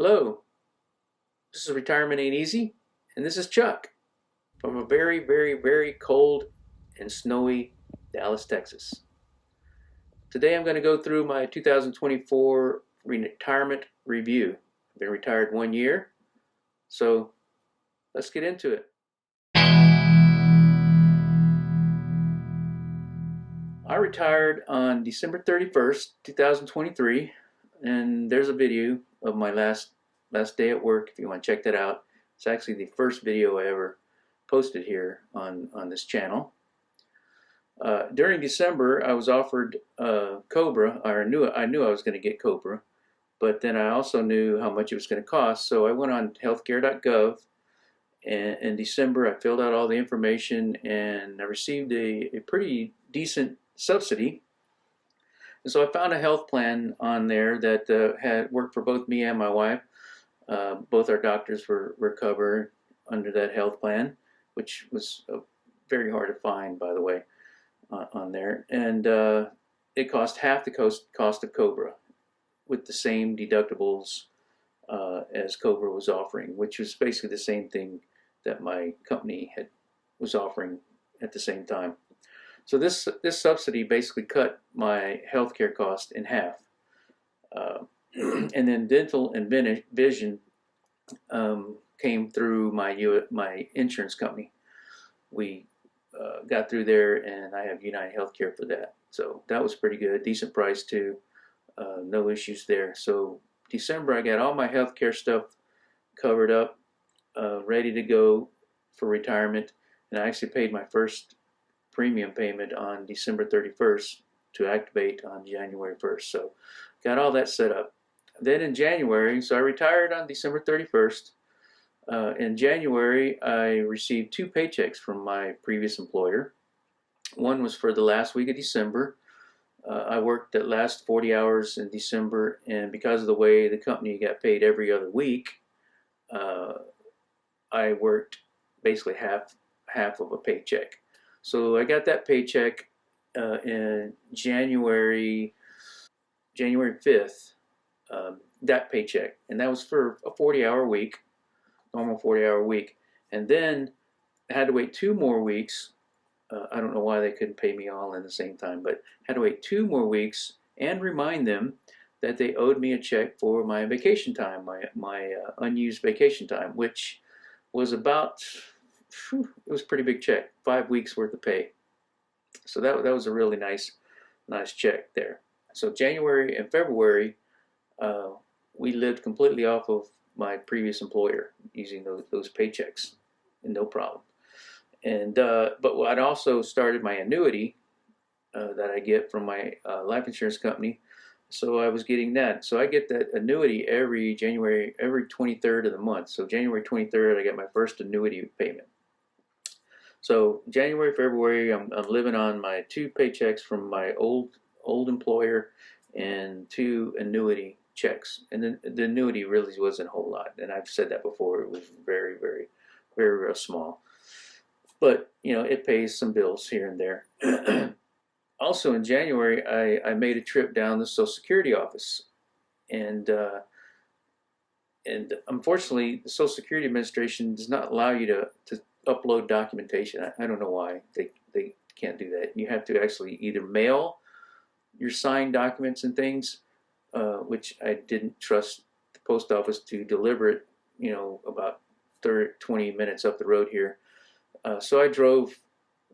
Hello, this is Retirement Ain't Easy, and this is Chuck from a very, very, very cold and snowy Dallas, Texas. Today I'm going to go through my 2024 retirement review. I've been retired 1 year, so let's get into it. I retired on December 31st, 2023, and there's a video of my last day at work if you want to check that out. It's actually the first video I ever posted here on this channel. During December, I was offered Cobra, or I knew I was going to get Cobra, but then I also knew how much it was going to cost, so I went on healthcare.gov, and in December I filled out all the information, and I received a pretty decent subsidy. And so I found a health plan on there that had worked for both me and my wife. Both our doctors were covered under that health plan, which was very hard to find, by the way, on there. And it cost half the cost of Cobra, with the same deductibles as Cobra was offering, which was basically the same thing that my company was offering at the same time. So this subsidy basically cut my healthcare cost in half. And then dental and vision came through my insurance company. We got through there, and I have United Healthcare for that. So that was pretty good, decent price too. No issues there. So December, I got all my healthcare stuff covered up, ready to go for retirement, and I actually paid my first premium payment on December 31st to activate on January 1st. So got all that set up. Then in January, so I retired on December 31st. In January, I received 2 paychecks from my previous employer. One was for the last week of December. I worked that last 40 hours in December, and because of the way the company got paid every other week, I worked basically half of a paycheck. So I got that paycheck in January 5th, that paycheck, and that was for a 40-hour week, normal 40-hour week. And then I had to wait 2 more weeks. I don't know why they couldn't pay me all in the same time, but had to wait 2 more weeks and remind them that they owed me a check for my vacation time, my unused vacation time, which was about, it was a pretty big check, 5 weeks worth of pay. So that was a really nice check there. So January and February, we lived completely off of my previous employer using those paychecks, and no problem. And but I'd also started my annuity that I get from my life insurance company, so I was getting that. So I get that annuity every 23rd of the month. So January 23rd, I get my first annuity payment. So January, February, I'm living on my 2 paychecks from my old employer and 2 annuity checks. And then the annuity really wasn't a whole lot, and I've said that before. It was very, very, very, very small. But you know, it pays some bills here and there. Also in January, I made a trip down the Social Security office, and unfortunately, the Social Security Administration does not allow you to upload documentation. I don't know why they can't do that. You have to actually either mail your signed documents and things, which I didn't trust the post office to deliver it, you know, about 20 minutes up the road here. So I drove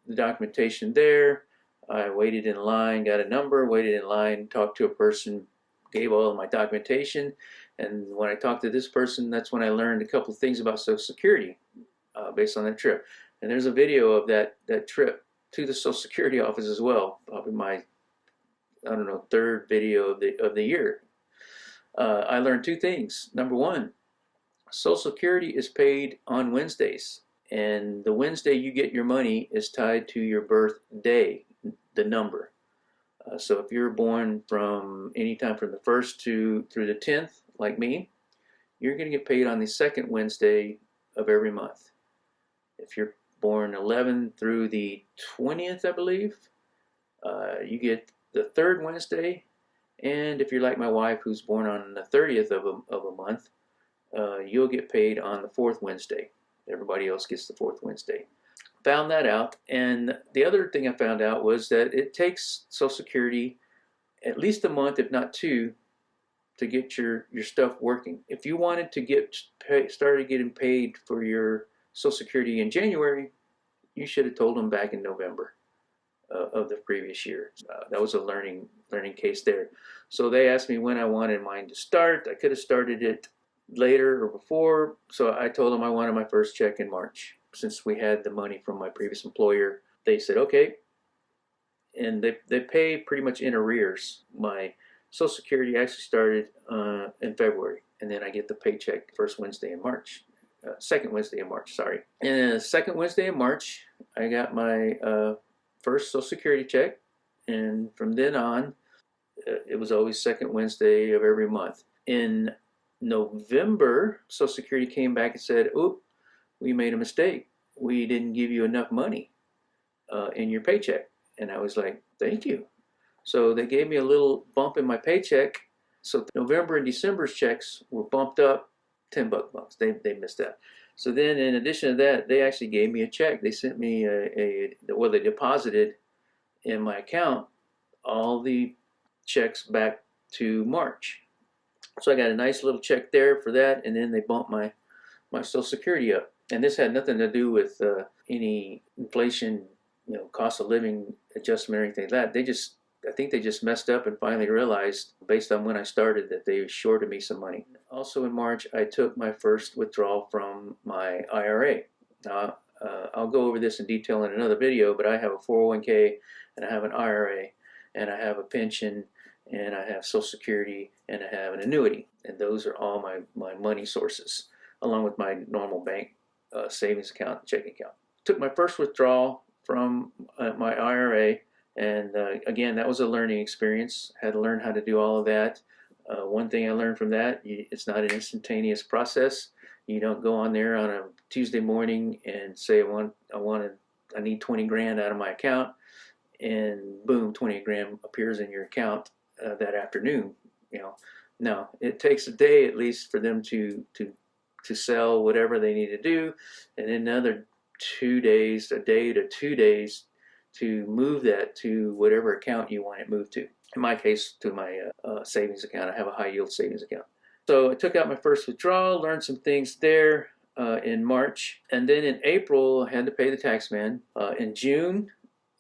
the documentation there. I waited in line, got a number, waited in line, talked to a person, gave all of my documentation. And when I talked to this person, that's when I learned a couple of things about Social Security based on that trip. And there's a video of that trip to the Social Security office as well, probably my, I don't know, 3rd video of the year. I learned 2 things. Number 1, Social Security is paid on Wednesdays, and the Wednesday you get your money is tied to your birthday, the number. So if you're born from anytime from the 1st through the 10th, like me, you're going to get paid on the 2nd Wednesday of every month. If you're born 11 through the 20th, I believe, you get the 3rd Wednesday. And if you're like my wife, who's born on the 30th of a month, you'll get paid on the fourth Wednesday. Everybody else gets the fourth Wednesday. Found that out. And the other thing I found out was that it takes Social Security at least a month, if not two, to get your stuff working. If you wanted to started getting paid for your Social Security in January, you should have told them back in November of the previous year. That was a learning case there. So they asked me when I wanted mine to start. I could have started it later or before, so I told them I wanted my first check in March. Since we had the money from my previous employer, they said okay, and they pay pretty much in arrears. My Social Security actually started in February, and then I get the paycheck first Wednesday in March, second Wednesday in March, sorry. And then the second Wednesday in March, I got my first Social Security check, and from then on, it was always second Wednesday of every month. In November, Social Security came back and said, "Oop, we made a mistake. We didn't give you enough money in your paycheck." And I was like, "Thank you." So they gave me a little bump in my paycheck. So November and December's checks were bumped up $10 bumps. They missed that. So then in addition to that, they actually gave me a check. They sent me they deposited in my account all the checks back to March. So I got a nice little check there for that, and then they bumped my Social Security up. And this had nothing to do with any inflation, cost of living adjustment or anything like that. I think they just messed up and finally realized, based on when I started, that they shorted me some money. Also in March, I took my first withdrawal from my IRA. Now, I'll go over this in detail in another video, but I have a 401k, and I have an IRA, and I have a pension, and I have Social Security, and I have an annuity. And those are all my money sources, along with my normal bank savings account and checking account. Took my first withdrawal from my IRA, and again, that was a learning experience. Had to learn how to do all of that. One thing I learned from that, it's not an instantaneous process. You don't go on there on a Tuesday morning and say, I need 20 grand out of my account, and boom, 20 grand appears in your account that afternoon. No, it takes a day at least for them to sell whatever they need to do, and then another 2 days, a day to 2 days, to move that to whatever account you want it moved to. In my case, to my savings account. I have a high yield savings account. So I took out my first withdrawal, learned some things there in March, and then in April I had to pay the tax man. In June,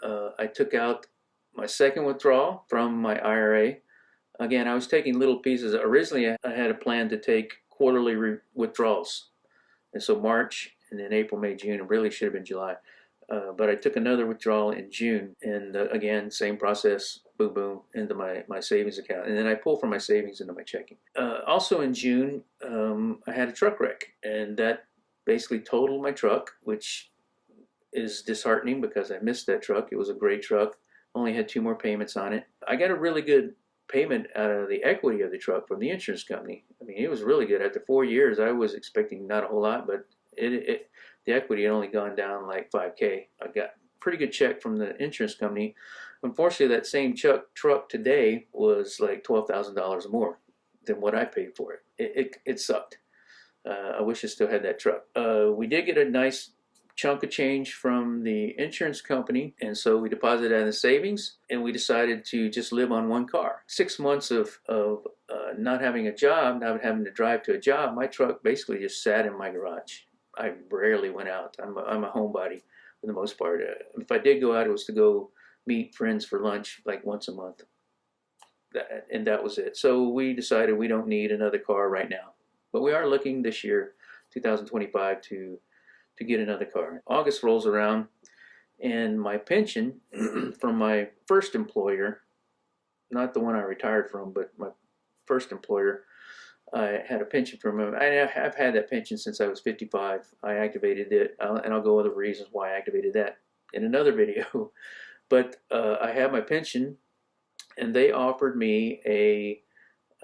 I took out my second withdrawal from my IRA. Again, I was taking little pieces. Originally, I had a plan to take quarterly withdrawals, and so March, and then April, May, June. It really should have been July. But I took another withdrawal in June, and again, same process, boom, boom, into my savings account. And then I pull from my savings into my checking. Also in June, I had a truck wreck, and that basically totaled my truck, which is disheartening because I missed that truck. It was a great truck, only had 2 more payments on it. I got a really good payment out of the equity of the truck from the insurance company. I mean, it was really good. After 4 years, I was expecting not a whole lot, but the equity had only gone down like $5K. I got a pretty good check from the insurance company. Unfortunately, that same truck today was like $12,000 more than what I paid for it. It sucked. I wish I still had that truck. We did get a nice chunk of change from the insurance company, and so we deposited that in the savings, and we decided to just live on one car. 6 months of not having a job, not having to drive to a job, my truck basically just sat in my garage. I rarely went out. I'm a homebody for the most part. If I did go out, it was to go meet friends for lunch like once a month. And that was it. So we decided we don't need another car right now. But we are looking this year, 2025, to get another car. August rolls around, and my pension from my first employer, not the one I retired from, but my first employer, I had a pension from him. I've had that pension since I was 55. I activated it, and I'll go over the reasons why I activated that in another video. But I had my pension, and they offered me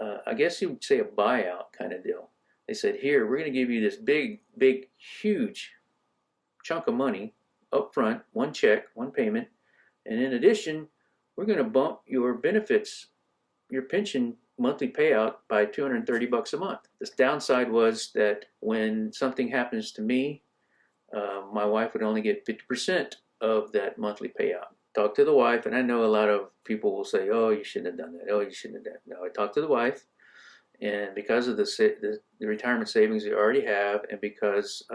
I guess you would say a buyout kind of deal. They said, here, we're going to give you this big, huge chunk of money up front, one check, one payment, and in addition, we're going to bump your benefits, your pension monthly payout by $230 a month. The downside was that when something happens to me, my wife would only get 50% of that monthly payout. Talk to the wife, and I know a lot of people will say, "Oh, you shouldn't have done that. Oh, you shouldn't have done that." No, I talked to the wife, and because of the retirement savings we already have, and because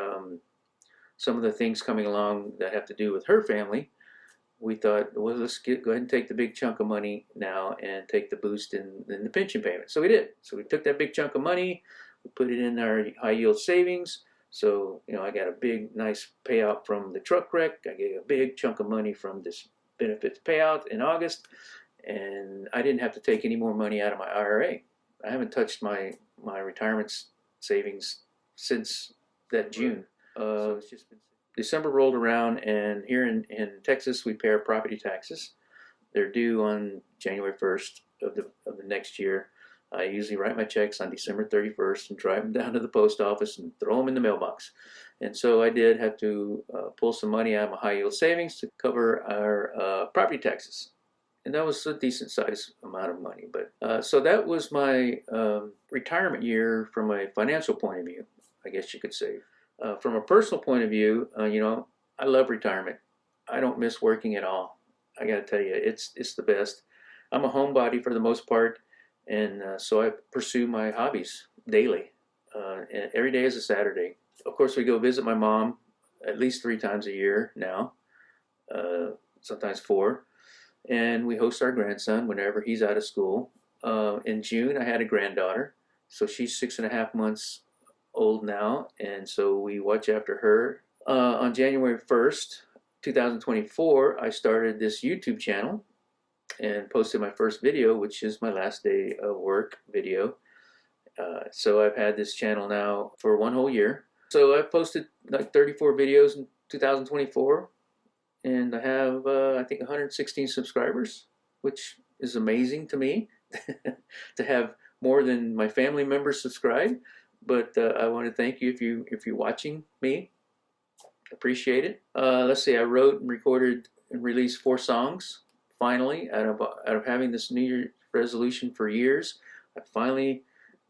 some of the things coming along that have to do with her family, we thought, well, let's go ahead and take the big chunk of money now and take the boost in the pension payment. So we did. So we took that big chunk of money, we put it in our high yield savings. So, I got a big, nice payout from the truck wreck. I gave a big chunk of money from this benefits payout in August, and I didn't have to take any more money out of my IRA. I haven't touched my retirement savings since that June. So it's just been December rolled around, and here in Texas, we pay our property taxes. They're due on January 1st of the next year. I usually write my checks on December 31st and drive them down to the post office and throw them in the mailbox. And so I did have to pull some money out of my high yield savings to cover our property taxes. And that was a decent sized amount of money. But so that was my retirement year from a financial point of view, I guess you could say. From a personal point of view, I love retirement. I don't miss working at all. I got to tell you, it's the best. I'm a homebody for the most part, and so I pursue my hobbies daily. And every day is a Saturday. Of course, we go visit my mom at least 3 times a year now, sometimes 4. And we host our grandson whenever he's out of school. In June, I had a granddaughter, so she's 6.5 months old now, and so we watch after her. On January 1st, 2024, I started this YouTube channel and posted my first video, which is my last day of work video. So I've had this channel now for 1 whole year. So I've posted like 34 videos in 2024, and I have I think 116 subscribers, which is amazing to me to have more than my family members subscribe. But I want to thank you if you're watching me. Appreciate it. Let's see. I wrote and recorded and released 4 songs. Finally, out of having this New Year's resolution for years, I finally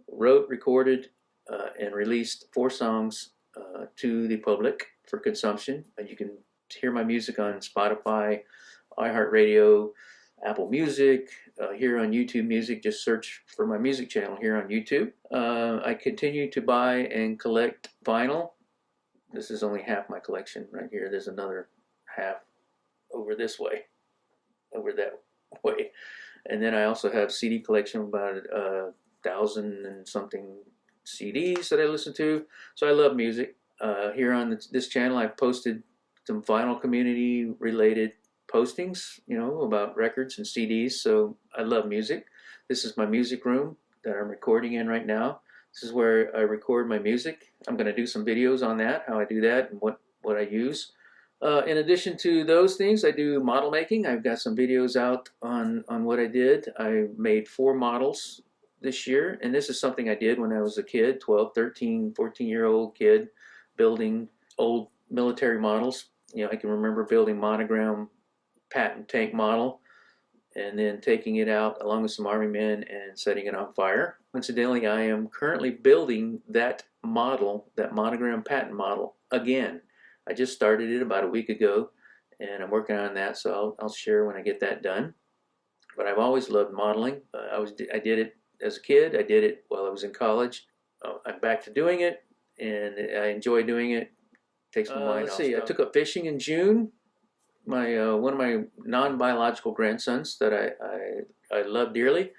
wrote, recorded, and released 4 songs to the public for consumption. You can hear my music on Spotify, iHeartRadio, Apple Music, here on YouTube Music. Just search for my music channel here on YouTube. I continue to buy and collect vinyl. This is only half my collection right here. There's another half over this way, over that way. And then I also have CD collection, about 1,000 and something CDs that I listen to. So I love music. Here on this channel, I've posted some vinyl community related postings, about records and CDs. So I love music. This is my music room that I'm recording in right now. This is where I record my music. I'm going to do some videos on that, how I do that, and what I use. In addition to those things, I do model making. I've got some videos out on what I did. I made 4 models this year, and this is something I did when I was a kid, 12, 13, 14-year-old kid, building old military models. I can remember building Monogram Patton tank model and then taking it out along with some Army men and setting it on fire. Incidentally, I am currently building that model, that Monogram Patton model, again. I just started it about a week ago, and I'm working on that, so I'll share when I get that done. But I've always loved modeling. I did it as a kid. I did it while I was in college. I'm back to doing it, and I enjoy doing it. Takes my mind off. Let's see. I took up fishing in June. One of my non-biological grandsons that I love dearly,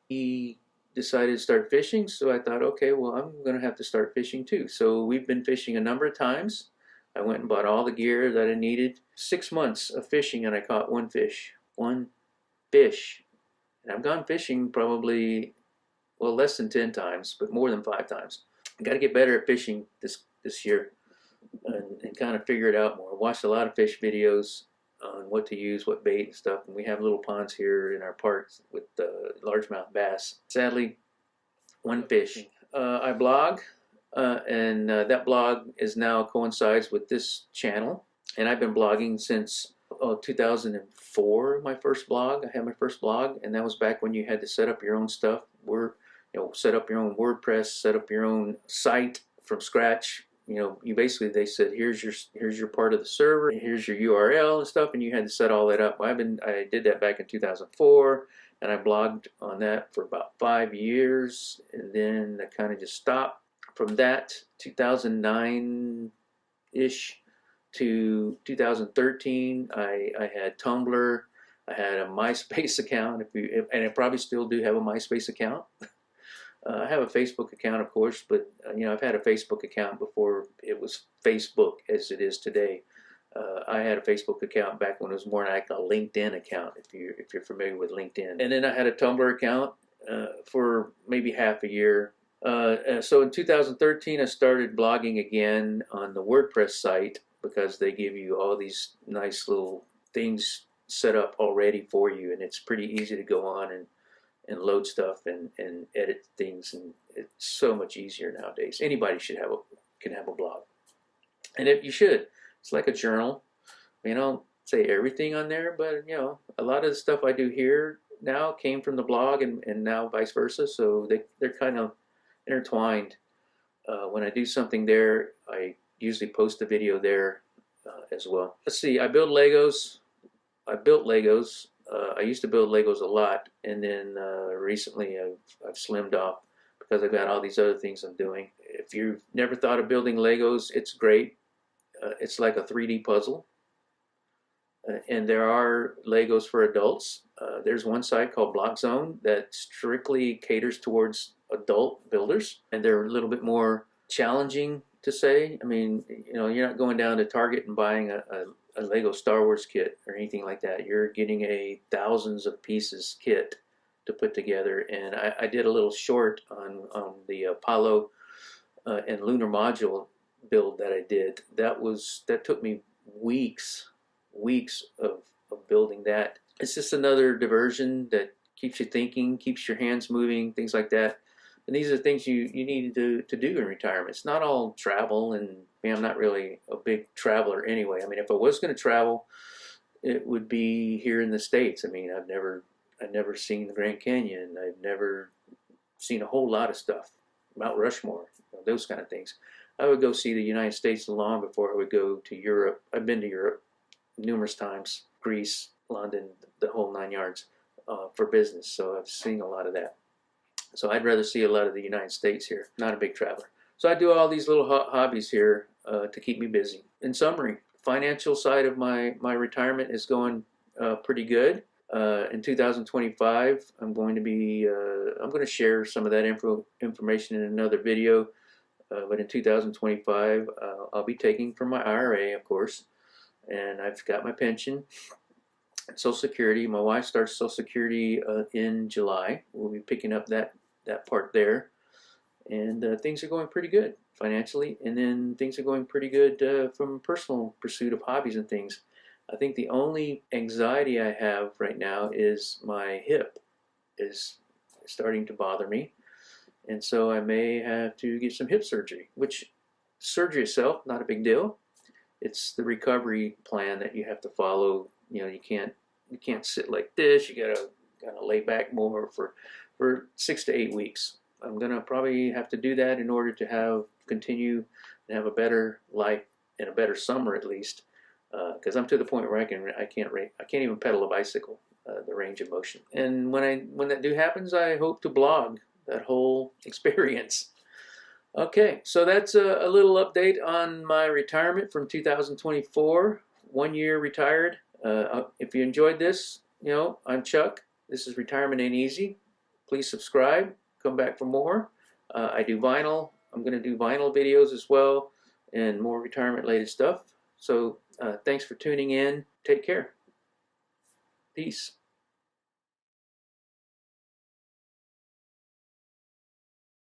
he decided to start fishing. So I thought, okay, well, I'm going to have to start fishing too. So we've been fishing a number of times. I went and bought all the gear that I needed. 6 months of fishing, and I caught 1 fish. 1 fish. And I've gone fishing probably, well, less than 10 times, but more than 5 times. I got to get better at fishing this year and kind of figure it out more. I watched a lot of fish videos on what to use, what bait and stuff, and we have little ponds here in our parks with largemouth bass. Sadly, 1 fish. I blog, and that blog is now coincides with this channel, and I've been blogging since 2004. My first blog, I had my first blog, and that was back when you had to set up your own stuff, set up your own WordPress, set up your own site from scratch. They said, here's your part of the server, here's your URL and stuff, and you had to set all that up. I did that back in 2004, and I blogged on that for about 5 years, and then I kind of just stopped. From that 2009-ish to 2013, I had Tumblr, I had a MySpace account, and I probably still do have a MySpace account. I have a Facebook account, of course, but I've had a Facebook account before it was Facebook as it is today. I had a Facebook account back when it was more like a LinkedIn account, if you're familiar with LinkedIn. And then I had a Tumblr account for maybe half a year. So in 2013, I started blogging again on the WordPress site, because they give you all these nice little things set up already for you, and it's pretty easy to go on and load stuff and edit things, and it's so much easier nowadays. Anybody can have a blog, and you should. It's like a journal. I don't say everything on there, but a lot of the stuff I do here now came from the blog, and now vice versa. So they're kind of intertwined. When I do something there, I usually post a video there as well. Let's see. I built Legos. I used to build Legos a lot, and then recently I've slimmed off because I've got all these other things I'm doing. If you've never thought of building Legos, it's great. It's like a 3D puzzle. And there are Legos for adults. There's one site called Block Zone that strictly caters towards adult builders, and they're a little bit more challenging to say. I mean, you're not going down to Target and buying a Lego Star Wars kit or anything like that. You're getting a thousands of pieces kit to put together. And I did a little short on the Apollo and lunar module build that I did. That took me weeks of building that. It's just another diversion that keeps you thinking, keeps your hands moving, things like that. And these are things you need to do in retirement. It's not all travel, and I'm not really a big traveler anyway. I mean, if I was going to travel, it would be here in the States. I mean, I've never seen the Grand Canyon. I've never seen a whole lot of stuff, Mount Rushmore, those kind of things. I would go see the United States long before I would go to Europe. I've been to Europe numerous times, Greece, London, the whole 9 yards, for business. So I've seen a lot of that. So I'd rather see a lot of the United States here. Not a big traveler. So I do all these little hobbies here to keep me busy. In summary, financial side of my retirement is going pretty good. In 2025, I'm going to share some of that information in another video. But in 2025, I'll be taking from my IRA, of course, and I've got my pension, Social Security. My wife starts Social Security in July. We'll be picking up that part there, and things are going pretty good financially, and then things are going pretty good from personal pursuit of hobbies and things. I think the only anxiety I have right now is my hip is starting to bother me, and so I may have to get some hip surgery, which surgery itself, not a big deal. It's the recovery plan that you have to follow. You can't sit like this. You gotta kind of lay back more for 6 to 8 weeks. I'm gonna probably have to do that in order to continue and have a better life and a better summer at least, because I'm to the point where I can't even pedal a bicycle, the range of motion. And when that happens, I hope to blog that whole experience. Okay, so that's a little update on my retirement from 2024. 1 year retired. If you enjoyed this, I'm Chuck. This is Retirement Ain't Easy. Please subscribe. Come back for more. I do vinyl. I'm going to do vinyl videos as well, and more retirement-related stuff. So thanks for tuning in. Take care. Peace.